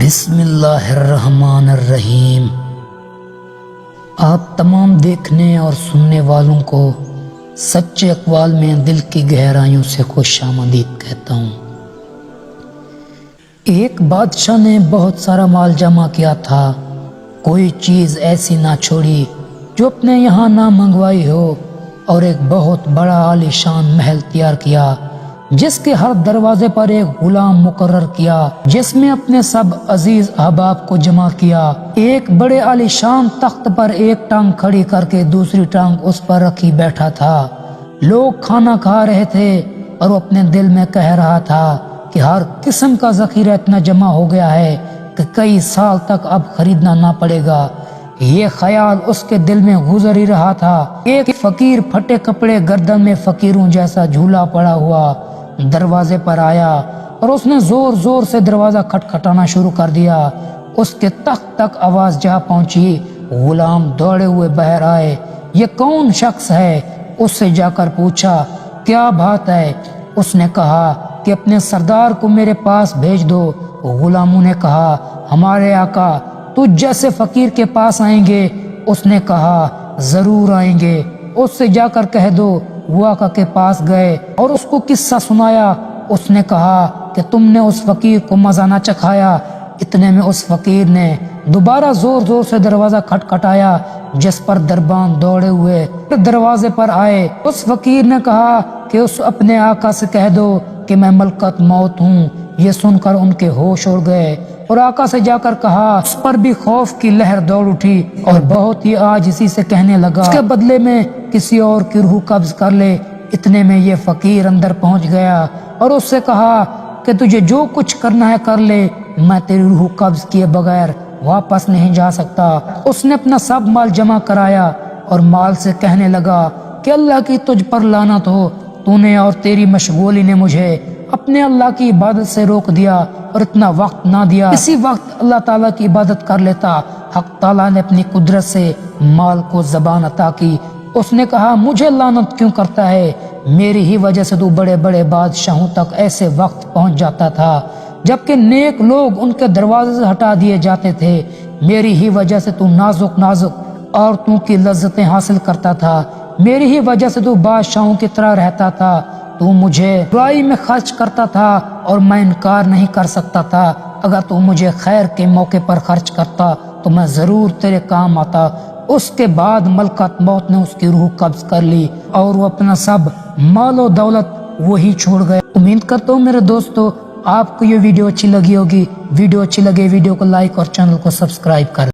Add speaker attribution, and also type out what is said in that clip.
Speaker 1: بسم اللہ الرحمن الرحیم۔ آپ تمام دیکھنے اور سننے والوں کو سچے اقوال میں دل کی گہرائیوں سے خوش آمدید کہتا ہوں۔ ایک بادشاہ نے بہت سارا مال جمع کیا تھا، کوئی چیز ایسی نہ چھوڑی جو اپنے یہاں نہ منگوائی ہو، اور ایک بہت بڑا عالی شان محل تیار کیا جس کے ہر دروازے پر ایک غلام مقرر کیا، جس میں اپنے سب عزیز احباب کو جمع کیا۔ ایک بڑے عالی شان تخت پر ایک ٹانگ کھڑی کر کے دوسری ٹانگ اس پر رکھی بیٹھا تھا۔ لوگ کھانا کھا رہے تھے اور وہ اپنے دل میں کہہ رہا تھا کہ ہر قسم کا ذخیرہ اتنا جمع ہو گیا ہے کہ کئی سال تک اب خریدنا نہ پڑے گا۔ یہ خیال اس کے دل میں گزر ہی رہا تھا۔ ایک فقیر پھٹے کپڑے گردن میں فقیروں جیسا جھولا پڑا ہوا دروازے پر آیا اور اس نے زور زور سے دروازہ کھٹکھٹانا شروع کر دیا۔ اس کے تخت تک آواز جا پہنچی۔ غلام دوڑے ہوئے باہر آئے۔ یہ کون شخص ہے؟ اس سے جا کر پوچھا، کیا بات ہے؟ اس نے کہا کہ اپنے سردار کو میرے پاس بھیج دو۔ غلاموں نے کہا، ہمارے آقا تجھ جیسے فقیر کے پاس آئیں گے؟ اس نے کہا، ضرور آئیں گے۔ اس سے جا کر کہہ دو۔ وہ آقا کے پاس گئے اور اس کو قصہ سنایا۔ اس نے کہا کہ تم نے اس فقیر کو مزہ نہ چکھایا۔ اتنے میں اس فقیر نے دوبارہ زور زور سے دروازہ کھٹکھٹایا، جس پر دربان دوڑے ہوئے دروازے پر آئے۔ اس فقیر نے کہا کہ اس اپنے آقا سے کہہ دو کہ میں ملکت موت ہوں۔ یہ سن کر ان کے ہوش اڑ گئے اور آقا سے جا کر کہا۔ اس پر بھی خوف کی لہر دوڑ اٹھی اور بہت ہی عاجزی سے کہنے لگا، اس کے بدلے میں کسی اور کی روح قبض کر لے۔ اتنے میں یہ فقیر اندر پہنچ گیا اور اس سے کہا کہ تجھے جو کچھ کرنا ہے کر لے، میں تیری روح قبض کیے بغیر واپس نہیں جا سکتا۔ اس نے اپنا سب مال جمع کرایا اور مال سے کہنے لگا کہ اللہ کی تجھ پر لعنت ہو، تو نے اور تیری مشغولی نے مجھے اپنے اللہ کی عبادت سے روک دیا اور اتنا وقت نہ دیا۔ اسی وقت اللہ تعالیٰ کی عبادت کر لیتا۔ حق تعالیٰ نے اپنی قدرت سے مال کو زبان عطا کی۔ اس نے کہا، مجھے لعنت کیوں کرتا ہے؟ میری ہی وجہ سے تو بڑے بڑے بادشاہوں تک ایسے وقت پہنچ جاتا تھا جبکہ نیک لوگ ان کے دروازے سے ہٹا دیے جاتے تھے۔ میری ہی وجہ سے تو نازک عورتوں کی لذتیں حاصل کرتا تھا۔ میری ہی وجہ سے تو بادشاہوں کی طرح رہتا تھا۔ تو مجھے برائی میں خرچ کرتا تھا اور میں انکار نہیں کر سکتا تھا۔ اگر تو مجھے خیر کے موقع پر خرچ کرتا تو میں ضرور تیرے کام آتا۔ اس کے بعد ملکت موت نے اس کی روح قبض کر لی اور وہ اپنا سب مال و دولت وہی چھوڑ گئے۔ امید کرتا ہوں میرے دوستو آپ کو یہ ویڈیو اچھی لگی ہوگی۔ ویڈیو اچھی لگے ویڈیو کو لائک اور چینل کو سبسکرائب کر